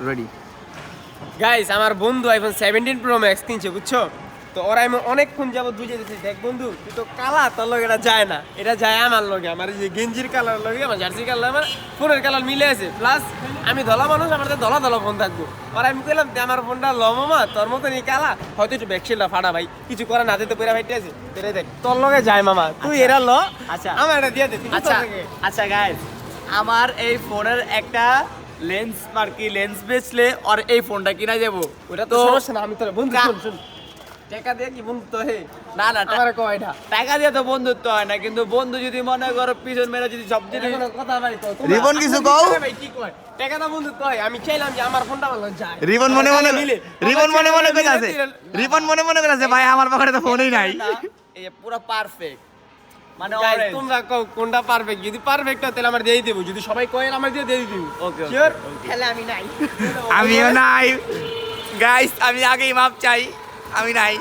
Ready. Guys আমার বন্ধু iPhone 17 pro max কিনছে বুঝছো, তো ওরা আমি অনেকক্ষণ যাবত বুঝে দিচ্ছি, দেখ বন্ধু তুই তো কালা, তোর লগে এটা যায় না, এটা যায় আমার লগে, আমার এই যে গেঞ্জির কালার লগে আমার জার্সি কালার আমার ফোনের কালার মিলে আছে, প্লাস আমি ধলা মানুষ, আমার তো ধলা ধলা ফোন থাকবো। আর আমি কইলাম আমার ফোনটা ল মামা, তোর মতন এই কালা, হয়তো একটু ব্যাকশিলটা ফাটা ভাই, কিছু করে না দিতে পেরা ভাইতে আছে, এটাই দেখ তোর লগে যায় মামা, তুই এরা ল, আচ্ছা আমার এটা দিয়ে দে। আচ্ছা আচ্ছা গাইস, আমার এই ফোনের একটা লেন্স মার্কি লেন্স বেচলে আর এই ফোনটা কিনা যাবো। ওটা তো সমস্যা না, আমি তোর বন্ধু শুন শুন, টাকা দিয়ে কি বন্ধু তো হে না না আমার কয় এটা টাকা দিয়ে তো বন্ধুত্ব হয় না, কিন্তু বন্ধু যদি মনে করো পিছন মেরে যদি সব যদি কথা ভাই তো রিবন কিছু কও? ভাই কি কয় টাকা না বন্ধু কয়, আমি চাইলাম যে আমার ফোনটা ভালো যায়, রিবন মনে মনে করে আছে, রিবন মনে মনে করে আছে ভাই আমার পকেটে তো ফোনই নাই। এই পুরো পারফেক্ট মানে Guys, orange। তোমরা কও কোনটা পারফেক্ট, যদি পারফেক্ট হয় তাহলে আমার দিয়ে দেব, যদি সবাই কয় আমার দিয়ে দিব। ওকে শিওর তাহলে আমি নাই, আমিও নাই গাইস, আমি আগেই মাপ চাই, আমি নাই।